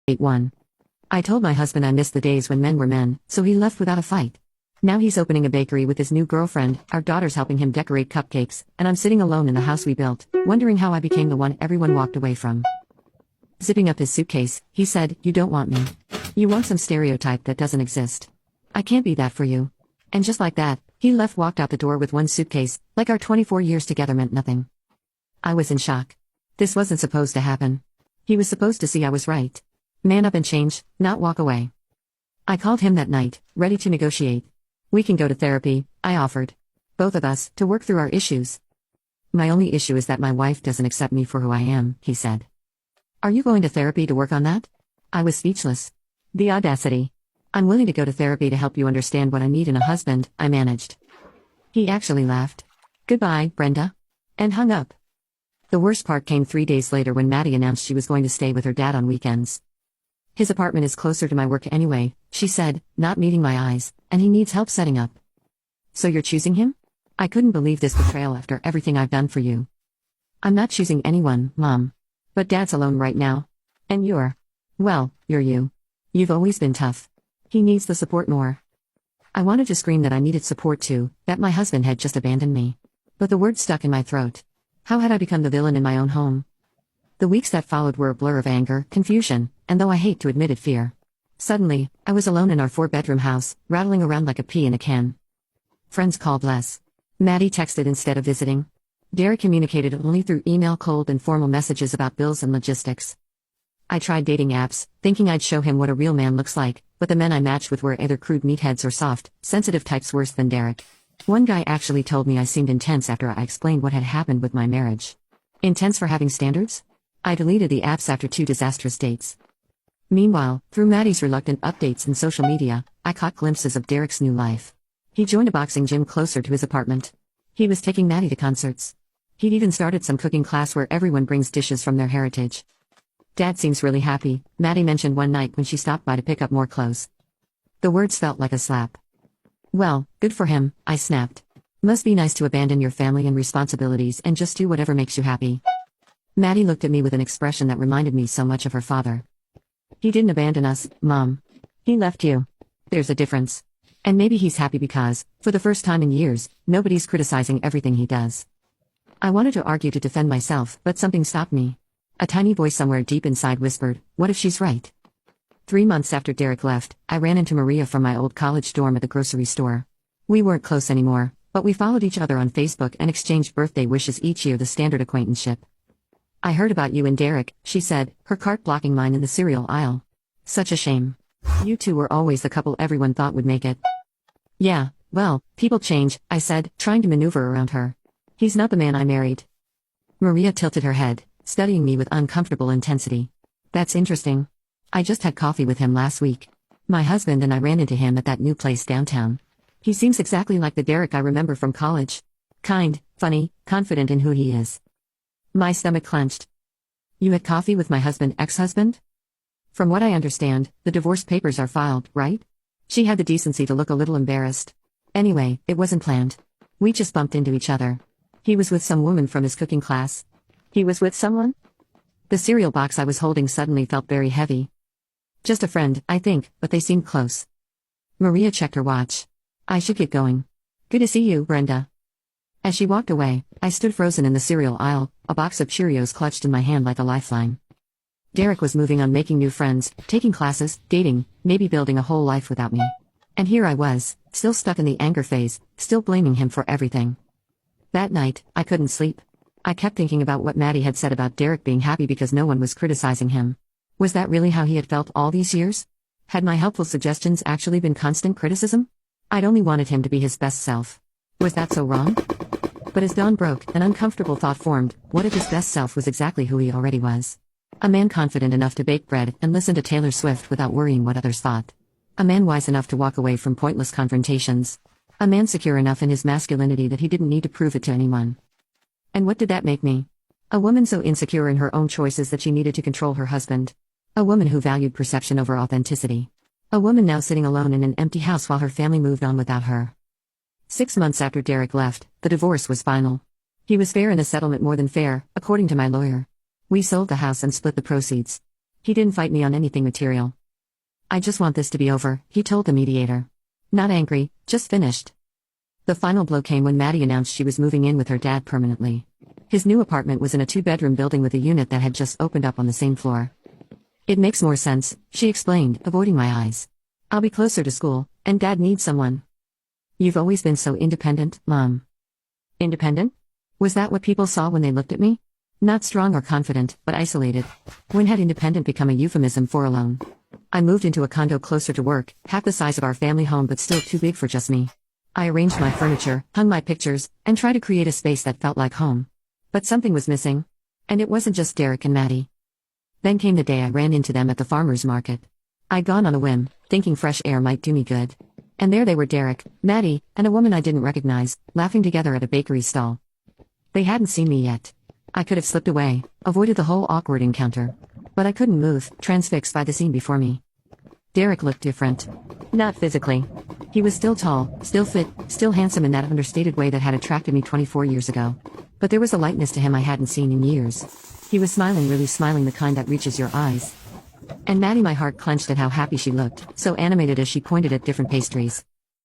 1. I told my husband I missed the days when men were men, so he left without a fight. Now he's opening a bakery with his new girlfriend, our daughter's helping him decorate cupcakes, and I'm sitting alone in the house we built, wondering how I became the one everyone walked away from. Zipping up his suitcase, he said, "You don't want me. You want some stereotype that doesn't exist. I can't be that for you." And just like that, he walked out the door with one suitcase, like our 24 years together meant nothing. I was in shock. This wasn't supposed to happen. He was supposed to see I was right. Man up and change, not walk away. I called him that night, ready to negotiate. "We can go to therapy," I offered. "Both of us, to work through our issues." "My only issue is that my wife doesn't accept me for who I am," he said. "Are you going to therapy to work on that?" I was speechless. The audacity. "I'm willing to go to therapy to help you understand what I need in a husband," I managed. He actually laughed. "Goodbye, Brenda." And hung up. The worst part came 3 days later when Maddie announced she was going to stay with her dad on weekends. "His apartment is closer to my work anyway," she said, not meeting my eyes, "and he needs help setting up." "So you're choosing him?" "I couldn't believe this betrayal after everything I've done for you." "I'm not choosing anyone, Mom. But Dad's alone right now. And you're you. You've always been tough. He needs the support more." I wanted to scream that I needed support too, that my husband had just abandoned me. But the words stuck in my throat. How had I become the villain in my own home? The weeks that followed were a blur of anger, confusion, and though I hate to admit it, fear. Suddenly, I was alone in our 4-bedroom house, rattling around like a pea in a can. Friends called less. Maddie texted instead of visiting. Derek communicated only through email, cold and formal messages about bills and logistics. I tried dating apps, thinking I'd show him what a real man looks like, but the men I matched with were either crude meatheads or soft, sensitive types worse than Derek. One guy actually told me I seemed intense after I explained what had happened with my marriage. Intense for having standards? I deleted the apps after 2 disastrous dates. Meanwhile, through Maddie's reluctant updates in social media, I caught glimpses of Derek's new life. He joined a boxing gym closer to his apartment. He was taking Maddie to concerts. He'd even started some cooking class where everyone brings dishes from their heritage. "Dad seems really happy," Maddie mentioned one night when she stopped by to pick up more clothes. The words felt like a slap. "Well, good for him," I snapped. "Must be nice to abandon your family and responsibilities and just do whatever makes you happy." Maddie looked at me with an expression that reminded me so much of her father. "He didn't abandon us, Mom. He left you. There's a difference. And maybe he's happy because, for the first time in years, nobody's criticizing everything he does." I wanted to argue to defend myself, but something stopped me. A tiny voice somewhere deep inside whispered, "What if she's right?" 3 months after Derek left, I ran into Maria from my old college dorm at the grocery store. We weren't close anymore, but we followed each other on Facebook and exchanged birthday wishes each year, the standard acquaintanceship. "I heard about you and Derek," she said, her cart blocking mine in the cereal aisle. "Such a shame. You two were always the couple everyone thought would make it." "Yeah, well, people change," I said, trying to maneuver around her. "He's not the man I married." Maria tilted her head, studying me with uncomfortable intensity. "That's interesting. I just had coffee with him last week. My husband and I ran into him at that new place downtown. He seems exactly like the Derek I remember from college. Kind, funny, confident in who he is." My stomach clenched. "You had coffee with my ex-husband? From what I understand, the divorce papers are filed, right?" She had the decency to look a little embarrassed. "Anyway, it wasn't planned. We just bumped into each other. He was with some woman from his cooking class." "He was with someone?" The cereal box I was holding suddenly felt very heavy. "Just a friend, I think, but they seemed close." Maria checked her watch. "I should get going. Good to see you, Brenda." As she walked away, I stood frozen in the cereal aisle, a box of Cheerios clutched in my hand like a lifeline. Derek was moving on, making new friends, taking classes, dating, maybe building a whole life without me. And here I was, still stuck in the anger phase, still blaming him for everything. That night, I couldn't sleep. I kept thinking about what Maddie had said about Derek being happy because no one was criticizing him. Was that really how he had felt all these years? Had my helpful suggestions actually been constant criticism? I'd only wanted him to be his best self. Was that so wrong? But as dawn broke, an uncomfortable thought formed: what if his best self was exactly who he already was? A man confident enough to bake bread and listen to Taylor Swift without worrying what others thought. A man wise enough to walk away from pointless confrontations. A man secure enough in his masculinity that he didn't need to prove it to anyone. And what did that make me? A woman so insecure in her own choices that she needed to control her husband. A woman who valued perception over authenticity. A woman now sitting alone in an empty house while her family moved on without her. 6 months after Derek left, the divorce was final. He was fair in the settlement, more than fair, according to my lawyer. We sold the house and split the proceeds. He didn't fight me on anything material. I just want this to be over, he told the mediator. Not angry, just finished. The final blow came when Maddie announced she was moving in with her dad permanently. His new apartment was in a 2-bedroom building with a unit that had just opened up on the same floor. It makes more sense, she explained, avoiding my eyes. I'll be closer to school, and Dad needs someone. You've always been so independent, Mom. Independent? Was that what people saw when they looked at me? Not strong or confident, but isolated. When had independent become a euphemism for alone? I moved into a condo closer to work, half the size of our family home but still too big for just me. I arranged my furniture, hung my pictures, and tried to create a space that felt like home. But something was missing. And it wasn't just Derek and Maddie. Then came the day I ran into them at the farmer's market. I'd gone on a whim, thinking fresh air might do me good. And there they were, Derek, Maddie, and a woman I didn't recognize, laughing together at a bakery stall. They hadn't seen me yet. I could have slipped away, avoided the whole awkward encounter. But I couldn't move, transfixed by the scene before me. Derek looked different. Not physically. He was still tall, still fit, still handsome in that understated way that had attracted me 24 years ago. But there was a lightness to him I hadn't seen in years. He was smiling, really smiling, the kind that reaches your eyes. And Maddie, my heart clenched at how happy she looked, so animated as she pointed at different pastries.